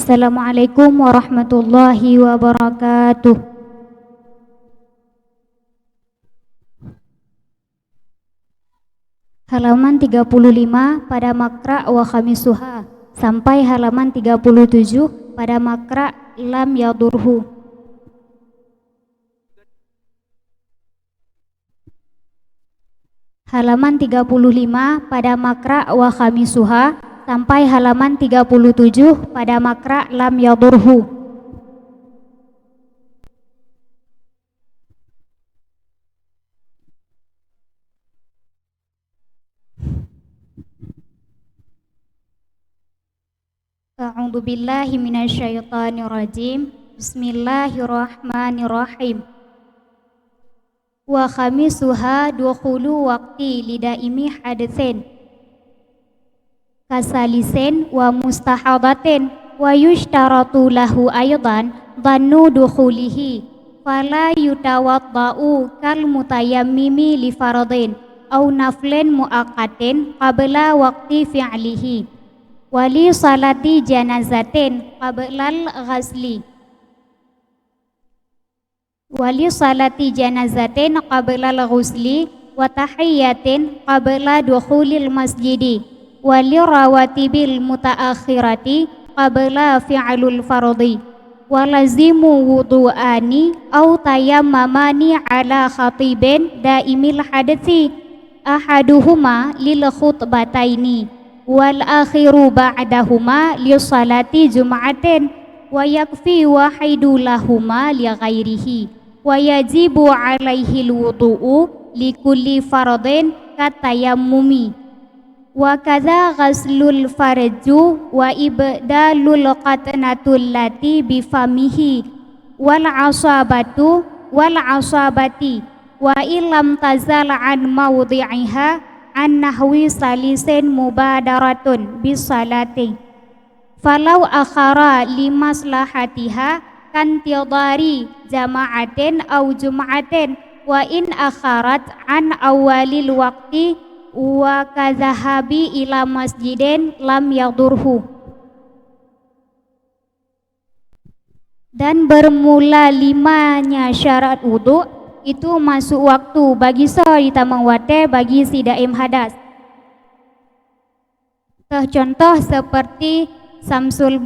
Assalamualaikum warahmatullahi wabarakatuh. Halaman 35 pada makra wa khamisuha sampai halaman 37 pada makra lam yadurhu. Halaman 35 pada makra wa khamisuha sampai halaman 37 pada makra lam yadurhu. A'udzu billahi minasyaitonir rajim. Bismillahirrahmanirrahim. Wa khamisuha dukhulu waqti lidaimi hadatsin kasalisen wa mustahadatin wa yushtaratu lahu aydan dhannu dukhulihi fala yutawaddau kal mutayammimi li faradin au naflin muaqqatin qabla waqti fi'lihi wali salati janazatin qablal ghasli wali salati janazatin qablal ghusli wa tahiyyatin qabla dukhulil masjidi wali rawatibil mutaakhirati qabla fi'lul fardhi walazimu wudu'ani au tayammamani ala khatibin daimil hadathi ahaduhuma lil khutbataini wal akhiru ba'dahuma li salati jum'atin wa yakfi wahidu lahuma li ghairihi wa yajibu alaihi alwudu'u li kulli fardin katayammumi wa kadza ghaslul farju wa ibdalul qatnatul lati bifamihi wal asabati wa illam tazal an mawdi'iha an nahwi salisin mubadaratun bisalati falau akhara limaslahatiha kan tidari jama'atin au jum'atin wa in akharat an awalil waqti wa kadzahabi ila masjidin lam yadurhu. Dan bermula limanya syarat wudu itu masuk waktu bagi seorang tamawate bagi si daim hadas. Contoh seperti samsul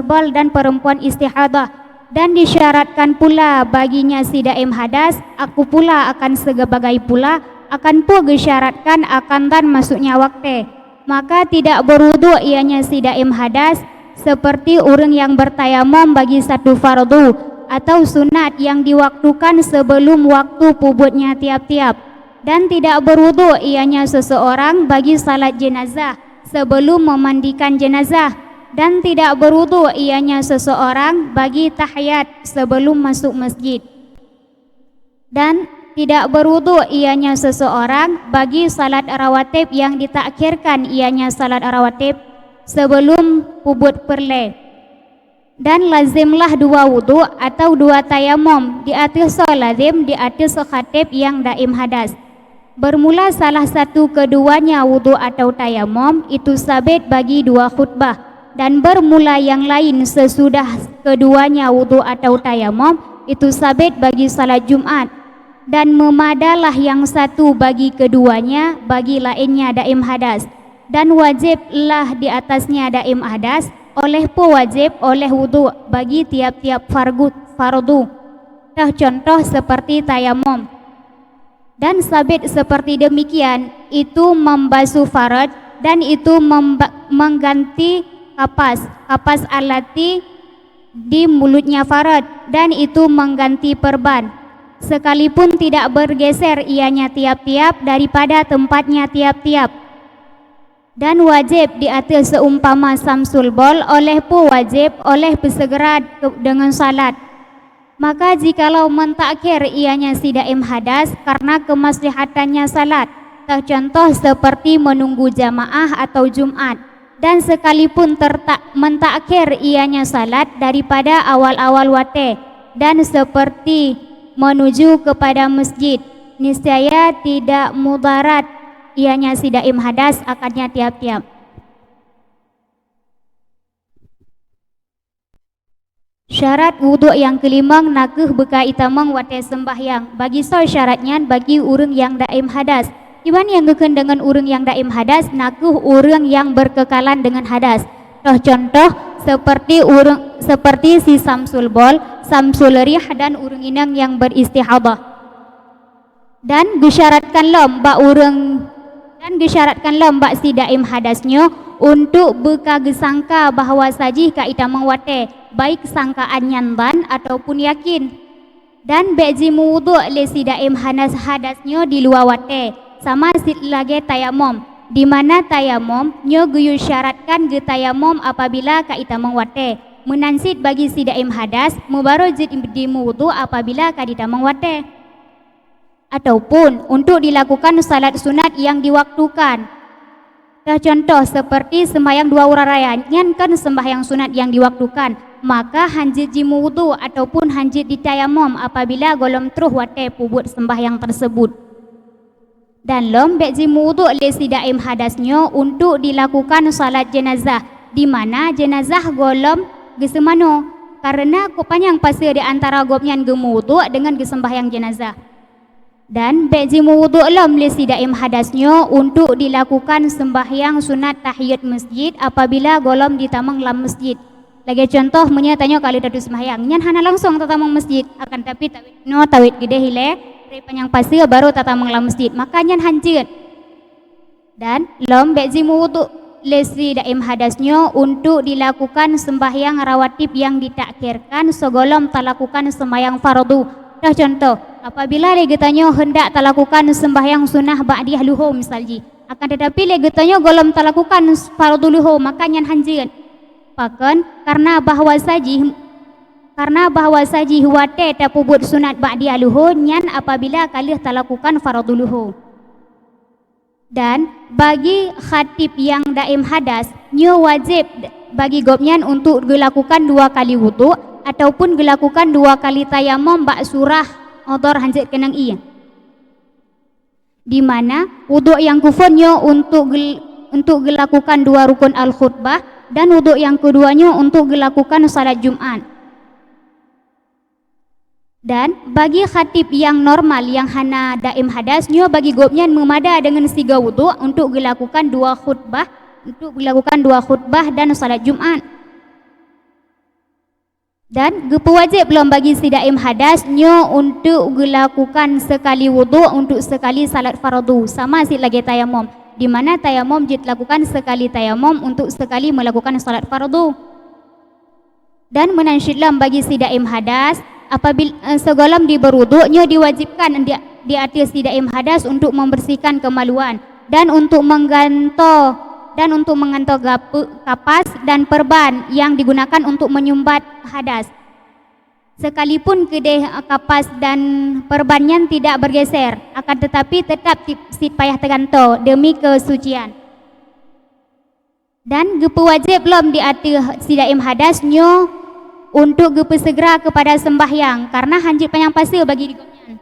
bol dan perempuan istihadah, dan disyaratkan pula baginya si daim hadas, aku pula akan sebagai pula akan pun disyaratkan akan dan masuknya waktu, maka tidak berwudu ianya si daim hadas seperti orang yang bertayamum bagi satu fardu atau sunat yang diwaktukan sebelum waktu pubutnya tiap-tiap, dan tidak berwudu ianya seseorang bagi salat jenazah sebelum memandikan jenazah, dan tidak berwudu ianya seseorang bagi tahiyat sebelum masuk masjid, dan tidak berwudu ianya seseorang bagi salat rawatib yang ditakhirkan ianya salat rawatib sebelum pubut perle. Dan lazimlah dua wudu atau dua tayamum di atas lazim di atas khatib yang daim hadas. Bermula salah satu keduanya wudu atau tayamum itu sabit bagi dua khutbah, dan bermula yang lain sesudah keduanya wudu atau tayamum itu sabit bagi salat Jumat, dan memadalah yang satu bagi keduanya bagi lainnya daim hadas, dan wajiblah di atasnya daim hadas oleh pewajib oleh wudu bagi tiap-tiap fardu. Contoh seperti tayamum. Dan sabit seperti demikian itu membasuh farad, dan itu mengganti kapas alati di mulutnya farad, dan itu mengganti perban sekalipun tidak bergeser ianya tiap-tiap daripada tempatnya tiap-tiap, dan wajib di atas seumpama samsul bol oleh pu wajib oleh bersegera dengan salat. Maka jikalau mentakhir ianya si daim hadas karena kemaslahatannya salat, contoh seperti menunggu jamaah atau Jumat, dan sekalipun mentakhir ianya salat daripada awal-awal wate, dan seperti menuju kepada masjid, niscaya tidak mudarat ianya si daim hadas akannya tiap-tiap. Syarat wuduk yang kelima nakuh beka itamang wate sembahyang. Bagi soal syaratnya bagi urang yang daim hadas. Iwan yang ngeken dengan urang yang daim hadas nakuh urang yang berkekalan dengan hadas. Contoh seperti si Samsul Bol, Samsul Rih dan urang inang yang beristihadah. Dan gesyaratkan lembak si daim hadasnya untuk bekagesangka bahawa sajih ka ita mengwate baik sangkaan nyandan ataupun yakin. Dan beji mewuduk le si daim hadasnya di luar wate sama sit lage tayamum, di mana tayamum nyo guyu syaratkan ge tayamum apabila ka ita mengwate menansit bagi si daim hadas mubarojid di mewuduk apabila ka ita mengwate ataupun untuk dilakukan salat sunat yang diwaktukan. Contoh seperti sembahyang dua raya, nyankan sembahyang sunat yang diwaktukan, maka hanjit jimu wudu ataupun hanjit di tayamum apabila golom teruh wate pubut sembahyang tersebut. Dan lombek jimu wudu le si daim hadasnya untuk dilakukan salat jenazah, di mana jenazah golom gesemano karena kopanyang pasir di antara gopnyan gemu wudu dengan gesembahyang jenazah. Dan bejimu wudu lam le si daim hadasnya untuk dilakukan sembahyang sunat tahiyat masjid apabila golom ditamang lam masjid. Lagi contoh menyatanya kali dadu sembahyang nyan hana langsung tatamang masjid akan tapi tawit gede hile repanyang pasir baru tatamang lam masjid maka nyan hanjit. Dan lam bejimu wudu le si daim hadasnya untuk dilakukan sembahyang rawatib yang ditakhirkan segolom talakukan sembahyang fardu. Contoh, apabila legetanyo hendak talakukan sembahyang sunnah ba'diyah luhur misalji, akan tetapi legetanyo golom talakukan fardu luhur maka nyan hanjit. Pakan karena bahawa saji wate tapubut sunat ba'diyah luhur nyan apabila kalih talakukan fardu luhur. Dan bagi khatib yang daim hadas nyo wajib bagi gopnyan untuk dilakukan 2 kali wudu ataupun dilakukan 2 kali tayamum bak surah odor hanjit kenang iya, di mana wuduk yang kufonnya untuk dilakukan 2 rukun al khutbah dan wuduk yang keduanya untuk dilakukan salat Jumat. Dan bagi khatib yang normal yang hana daim hadasnya bagi gopnya memada dengan 3 wuduk untuk dilakukan 2 khutbah dan salat Jumat. Dan wajib belum bagi si daim hadasnya untuk dilakukan sekali wudu untuk sekali salat fardu sama si lagi tayamum, di mana tayamum dilakukan sekali tayamum untuk sekali melakukan salat fardu. Dan menansyidlam bagi si daim hadas apabila segolom diberwuduknya diwajibkan di atas si daim hadas untuk membersihkan kemaluan dan untuk mengganto kapas dan perban yang digunakan untuk menyumbat hadas. Sekalipun kedai kapas dan perbannya tidak bergeser, akan tetapi tetap payah terganto demi kesucian. Dan wajib belum di atas si daim hadasnya untuk segera kepada sembahyang karena hanjit panjang pasir bagi digopnya.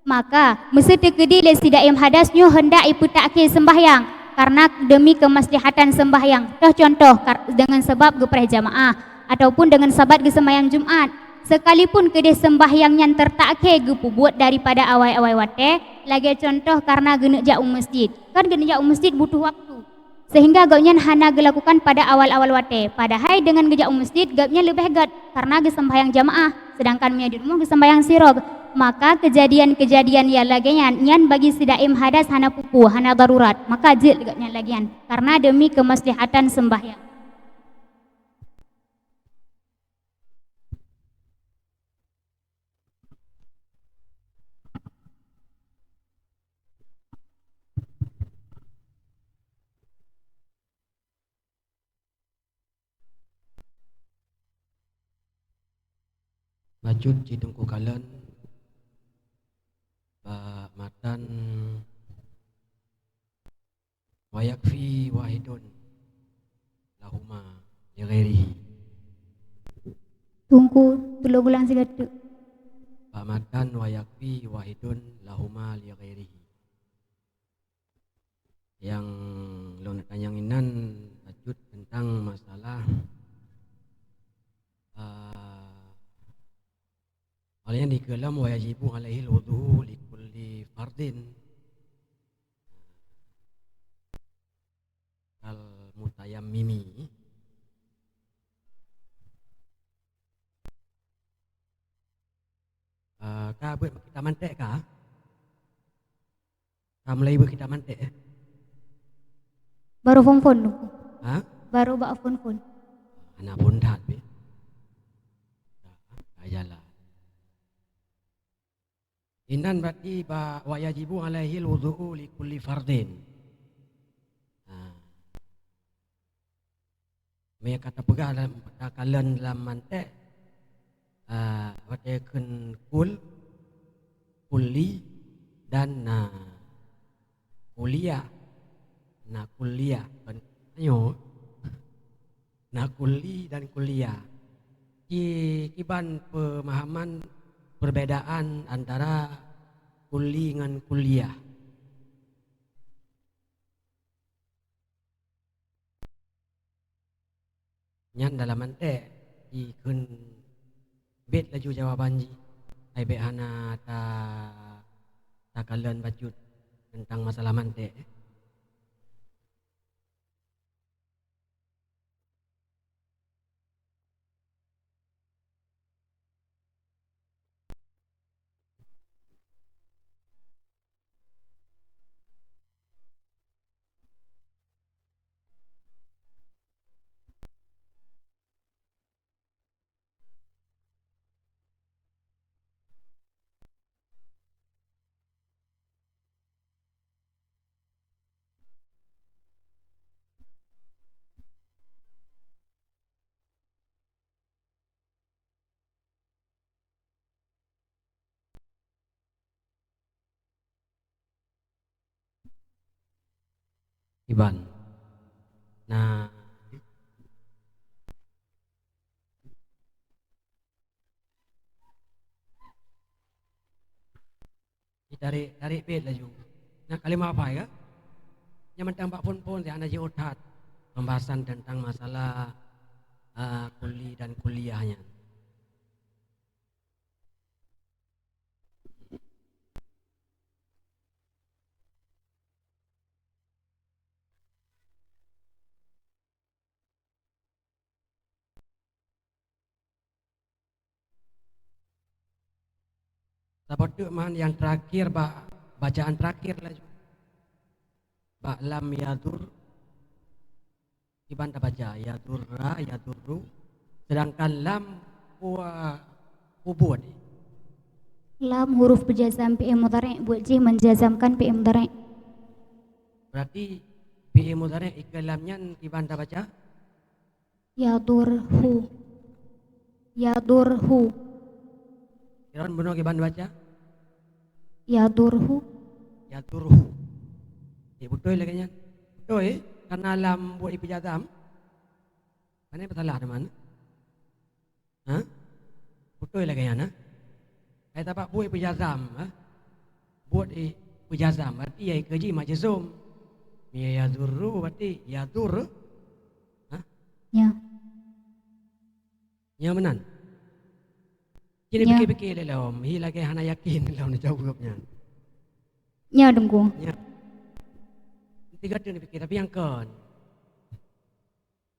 Maka mesti tekedi le si daim hadasnya hendak iputakke sembahyang karena demi kemaslihatan sembahyang. Contoh dengan sebab gepreh jamaah ataupun dengan sebab sembahyang Jumat. Sekalipun kedai sembahyang yang tertakke gepubut daripada awal-awal wate, lagi contoh karena genejak masjid. Kan genejak masjid butuh waktu. Sehingga gapnya hana dilakukan pada awal-awal wate. Padahal dengan gejak masjid gapnya lebih hegat karena sembahyang jamaah, sedangkan nya di rumah sembahyang sirog. Maka kejadian-kejadian yang lagian nyan bagi si daim hadas hana pupu, hana darurat, maka jil gapnya lagian karena demi kemaslihatan sembahyang. Majud cidung kukalan matan wayakfi wahidun lahuma lighairihi. Tunggu dulu ulang sigatu. Matan wayakfi wahidun lahuma lighairihi. yang lon tanyanginan tajud tentang masalah olehnya di kelam wa yajibu alaihi alwudu li kulli fardin al mutayammimi. Ka buat kita mantek ka? Ka mulai buat kita mantek Baru phone dengku. ha? Baru bak phone. Anak pun dah be. Ayalah. Inan berarti wa yajibu alaihi alwudu li kulli fardin. Mereka kata pegah dalam kalian dalam mantek watakan kulli dan kuliah kuliah kan ayo kulli dan kuliah kiban pemahaman perbedaan antara kulli dengan kuliah. Nyan dalam mantek ikun bet laju jawaban ji ai be hana ta kalian bajut tentang masalah mantek. Iban. Nah, tarik bet laju. Nah, kalimah apa ya? Yang mentang pak pun dia anak otat pembahasan tentang masalah kuli dan kuliahnya. Seperti man yang terakhir bacaan terakhir laju. Bak lam yadur ibanta baca yadurra yadurru sedangkan lam ubud. Lam huruf berjazam fi'il mudhari' buat ji menjazamkan fi'il mudhari'. Berarti fi'il mudhari' ikalamnya ibanta baca Yadurhu. Iran benar ibanta baca Yadurhu. yadurhu. Betul lagi nya. Betul karena lam buat ipijazam. Mana salah teman? Ha? Betul lagi nya nah. Ai tapak buat ipijazam, buat ipijazam berarti ya kerji majzum. Ya yadurru berarti yadur. Ha? Ya. Ya menan. Jadi Ya. fikir-fikir lah om. Hi lagi hana yakin lah nak jawabnya. Ya dengku. Ya. Tiga tu ni fikir tapi yang kon.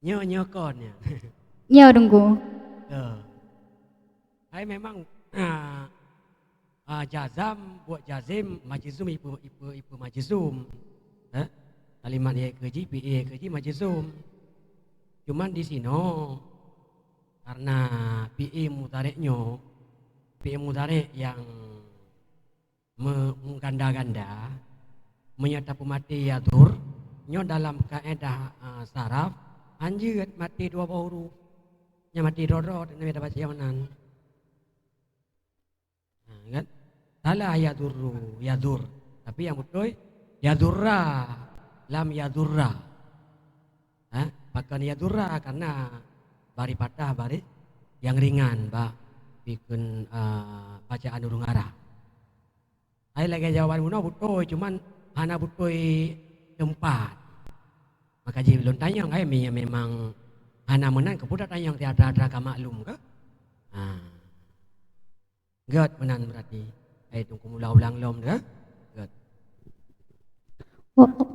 Nyo kon ya. Ya dengku. Hai memang jazam buat jazim majzum ipu majzum. Kalimat dia kerji PA kerji majzum. Cuman di sini karena PA mutarik yang mengganda-ganda menyerta pemati yadur nyo dalam kaedah saraf anjir mati dua huruf nya mati dorot ni ada baca manan kan salah yadur tapi yang betul yadurra lam yadurra bahkan yadurra karena bari patah bari yang ringan bikin bacaan urung arah. Ai lagi jawaban muno betul cuman hana betul keempat. Maka jadi belum tanya kan memang hana menang kebudak tanya yang tiada maklum ke? God menan berarti. Itu kumula ulang lom ke? God.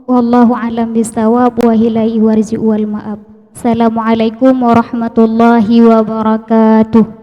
Wallahu a'lam bishawab wa ilaihi warji'u wal ma'ab. Assalamualaikum warahmatullahi wabarakatuh.